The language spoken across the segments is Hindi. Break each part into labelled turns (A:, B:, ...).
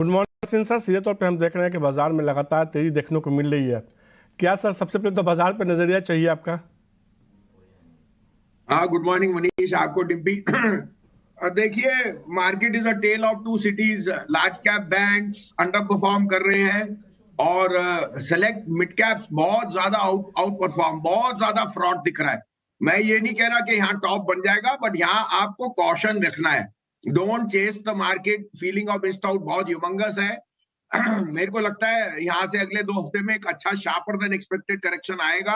A: Good morning Singh sir. सीधे तौर पे हम देख रहे हैं कि बाजार में लगातार तेजी देखने को मिल रही है। क्या सर सबसे पहले तो बाजार पर नजरिया चाहिए आपका?
B: हाँ, गुड मॉर्निंग मनीष, आपको डिम्पी। देखिए, market is a tale of two cities. Large cap banks underperform कर रहे हैं और सेलेक्ट मिड कैप्स बहुत ज्यादा आउट परफॉर्म, बहुत ज्यादा फ्रॉड दिख रहा है। मैं ये नहीं कह रहा कि यहाँ टॉप बन जाएगा, बट यहाँ आपको कॉशन रखना है। Don't chase the market. Feeling of missed out बहुत ह्यूमंगस है। मेरे को लगता है यहाँ से अगले 2 हफ्ते में एक अच्छा शार्पर देन एक्सपेक्टेड करेक्शन आएगा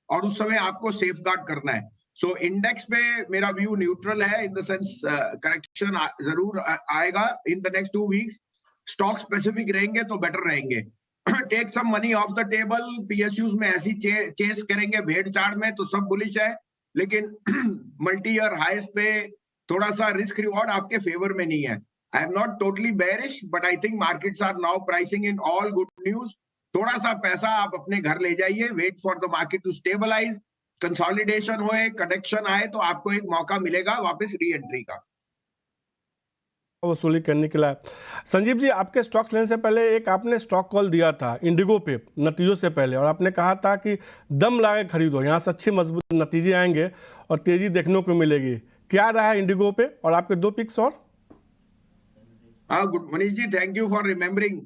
B: और उस समय आपको सेफ गार्ड करना है। सो इंडेक्स पे मेरा व्यू न्यूट्रल है, इन द सेंस करेक्शन जरूर आएगा in the next 2 weeks. Stock specific रहेंगे तो बेटर रहेंगे। Take some money off the table. PSUs में ऐसी चेस करेंगे भेड़ चाड़ में तो सब बुलिश है, लेकिन मल्टी ईयर हाईएस्ट पे थोड़ा सा रिस्क रिवॉर्ड आपके फेवर में नहीं है। I am not totally bearish, but I think markets are now pricing in all good news. थोड़ा सा पैसा आप अपने घर ले जाइए, wait for the market to stabilise, consolidation होए, कनेक्शन आए तो आपको एक मौका मिलेगा वापस री एंट्री का
A: वसूली करने के लिए। संजीव जी, आपके स्टॉक्स लेने से पहले एक आपने स्टॉक कॉल दिया था इंडिगो पे नतीजों से पहले, और आपने कहा था कि दम लगा के खरीदो, यहाँ से अच्छे मजबूत नतीजे आएंगे और तेजी देखने को मिलेगी। क्या रहा है इंडिगो पे और आपके 2 पिक्स? और
B: हाँ, good Manish ji, thank you for remembering.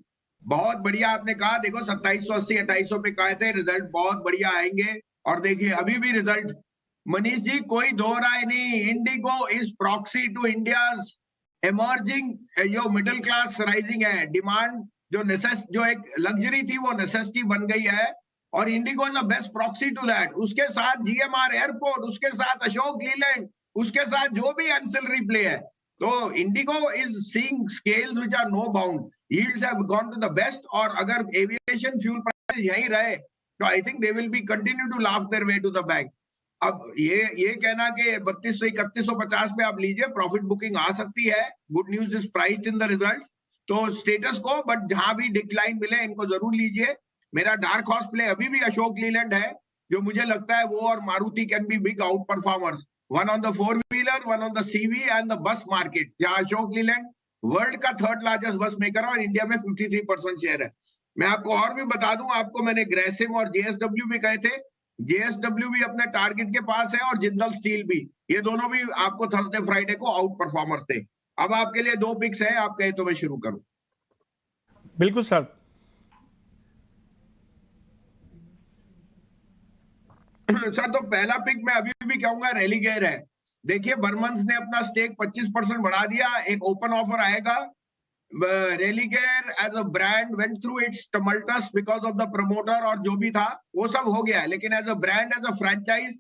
B: बहुत बढ़िया आपने कहा। देखो 2780 2800 पे कहे थे रिजल्ट बहुत बढ़िया आएंगे, और देखिए अभी भी रिजल्ट। मनीष जी, कोई दो राय नहीं, IndiGo is proxy to India's emerging, जो मिडिल क्लास राइजिंग है। डिमांड जो एक लग्जरी थी वो नेसेसिटी बन गई है, और IndiGo is the best proxy to that. उसके साथ जीएमआर एयरपोर्ट, उसके साथ अशोक लीलैंड, उसके साथ जो भी एंसिलरी प्ले है, तो IndiGo is seeing scales which are no bound. Yields have gone to the best, और अगर एविएशन फ्यूल प्राइस यही रहे तो I think they will be continue to laugh their way to the bank. अब ये कहना कि 3200-3150 पे आप लीजिए, प्रॉफिट बुकिंग आ सकती है। Good news is priced in the result, तो स्टेटस को, बट जहां भी डिक्लाइन मिले इनको जरूर लीजिए। मेरा डार्क हॉर्स प्ले अभी भी अशोक लीलैंड है, जो मुझे लगता है वो और Maruti can be big out performers, one on the 4 wheeler, one on the CV and the bus market, जहां अशोक लीलैंड वर्ल्ड का 3rd लार्जेस्ट बस मेकर है और इंडिया में 53% शेयर है। मैं आपको और भी बता दूं, आपको मैंने ग्रेसिम और जेएसडब्ल्यू भी कहे थे। जेएसडब्ल्यू भी अपने टारगेट के पास है और जिंदल स्टील भी, ये दोनों भी आपको थर्सडे फ्राइडे को आउट परफॉर्मर्स थे। अब आपके लिए 2 पिक्स है, आप कहे तो मैं शुरू करूं।
A: बिल्कुल सर।
B: सर, तो पहला पिक मैं अभी भी कहूंगा रेलिगेयर है। देखिए, बर्मन्स ने अपना स्टेक 25% बढ़ा दिया, एक ओपन ऑफर आएगा। Religare as a brand went through its tumults because of the promoter, और जो भी था वो सब हो गया, लेकिन as a brand, as a franchise,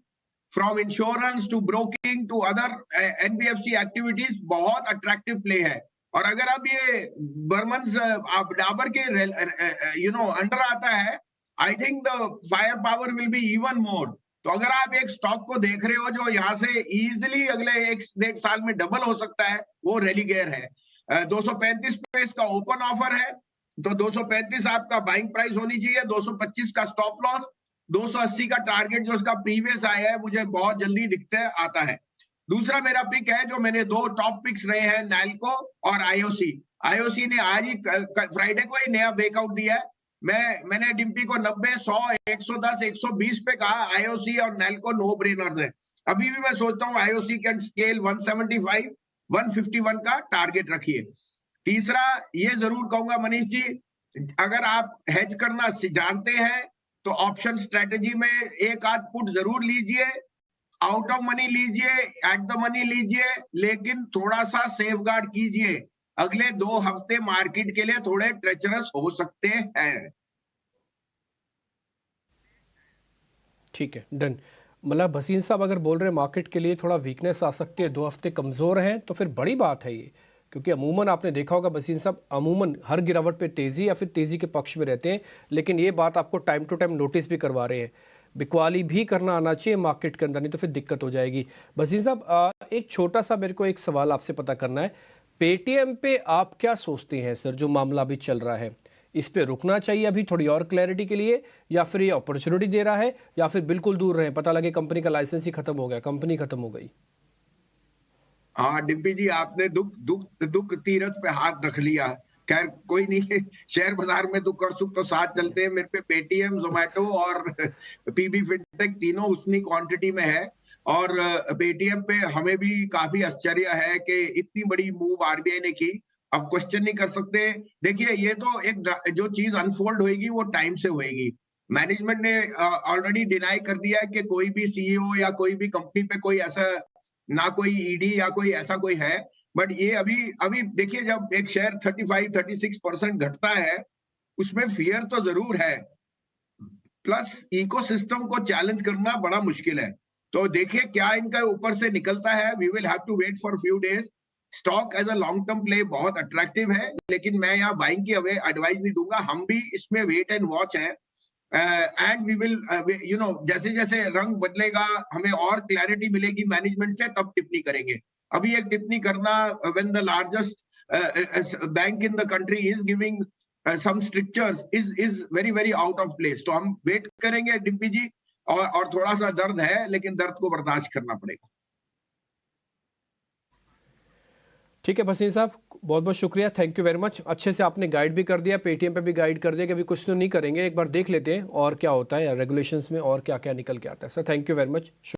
B: from insurance to broking to other NBFC activities, बहुत अट्रैक्टिव प्ले है। और अगर अब ये बर्मन्स आप डाबर के अंडर आता है, I think the fire power will be even more. तो अगर आप एक स्टॉक को देख रहे हो जो यहाँ से इजिली अगले 1-1.5 साल में डबल हो सकता है, वो रेलिगेयर है। 235 पे इसका ओपन ऑफर है, तो 235 आपका बाइंग प्राइस होनी चाहिए, 225 का स्टॉप लॉस, 280 का टारगेट जो इसका प्रीवियस आया है मुझे बहुत जल्दी दिखते आता है। दूसरा मेरा पिक है, जो मैंने 2 टॉप पिक्स रहे हैं, नैल्को और आईओसी। आईओसी ने आज ही फ्राइडे को ही नया ब्रेकआउट दिया है। मैंने डिम्पी को 90, 100, 110, 120 पे कहा आईओसी और नैल्को नो ब्रेनर्स है। अभी भी मैं सोचता हूँ आईओसी कैन स्केल 175, 151 का टारगेट रखिए। तीसरा ये जरूर कहूंगा मनीष जी, अगर आप हेज करना जानते हैं तो ऑप्शन स्ट्रेटेजी में एक आध पुट जरूर लीजिए, आउट ऑफ मनी लीजिए, एट द मनी लीजिए, लेकिन थोड़ा सा सेफ गार्ड कीजिए। अगले 2 हफ्ते मार्केट के लिए थोड़े ट्रेचरस हो सकते हैं।
C: ठीक है, डन। मतलब भसीन साहब अगर बोल रहे हैं मार्केट के लिए थोड़ा वीकनेस आ सकती है, 2 हफ्ते कमज़ोर हैं, तो फिर बड़ी बात है ये, क्योंकि अमूमन आपने देखा होगा भसीन साहब, अमूमन हर गिरावट पे तेज़ी या फिर तेज़ी के पक्ष में रहते हैं, लेकिन ये बात आपको टाइम टू टाइम नोटिस भी करवा रहे हैं। बिकवाली भी करना आना चाहिए मार्केट के अंदर, नहीं तो फिर दिक्कत हो जाएगी। भसीन साहब एक छोटा सा मेरे को एक सवाल आपसे पता करना है, पेटीएम पे आप क्या सोचते हैं सर, जो मामला अभी चल रहा है, इस पे रुकना चाहिए अभी थोड़ी और क्लैरिटी के लिए, या फिर ये अपॉर्चुनिटी दे रहा है, या फिर बिल्कुल दूर रहे, पता लगे कंपनी का लाइसेंस ही खत्म हो गया, कंपनी खत्म हो गई?
B: हाँ डिम्पी जी, आपने दुख तीरथ पे हाथ रख लिया। खैर कोई नहीं, शेयर बाजार में दुख और सुख तो साथ चलते हैं। मेरे पे पेटीएम, जोमेटो और पीबी फिनटेक तीनों उतनी क्वांटिटी में है। और पेटीएम पे हमें भी काफी आश्चर्य है कि इतनी बड़ी मूव आरबीआई ने की। अब क्वेश्चन नहीं कर सकते। देखिए ये तो एक जो चीज अनफोल्ड होगी वो टाइम से होगी। मैनेजमेंट ने ऑलरेडी डिनाई कर दिया है कि कोई भी सीईओ या कोई भी कंपनी पे कोई ऐसा, ना कोई ईडी या कोई ऐसा कोई है। बट ये अभी अभी देखिए, जब एक शेयर 35-36% घटता है, उसमें फियर तो जरूर है, प्लस इकोसिस्टम को चैलेंज करना बड़ा मुश्किल है। तो देखिए क्या इनका ऊपर से निकलता है। We will have to wait for few days. Stock as a long term play बहुत अट्रैक्टिव है, लेकिन मैं यहाँ बाइंग की एडवाइस नहीं दूंगा। हम भी इसमें वेट एंड वॉच है। एंड वी विल जैसे जैसे रंग बदलेगा, हमें और क्लैरिटी मिलेगी मैनेजमेंट से, तब टिप्पणी करेंगे। अभी एक टिप्पणी करना when the largest bank in the country is giving some strictures is very very out of place। तो हम वेट करेंगे डिम्पी जी, और थोड़ा सा दर्द है, लेकिन दर्द को बर्दाश्त करना पड़ेगा।
C: ठीक है भसीन साहब, बहुत बहुत शुक्रिया, थैंक यू वेरी मच। अच्छे से आपने गाइड भी कर दिया, पेटीएम पे भी गाइड कर दिया कि अभी कुछ तो नहीं करेंगे, एक बार देख लेते हैं और क्या होता है रेगुलेशंस में और क्या क्या निकल के आता है। Sir thank you very much.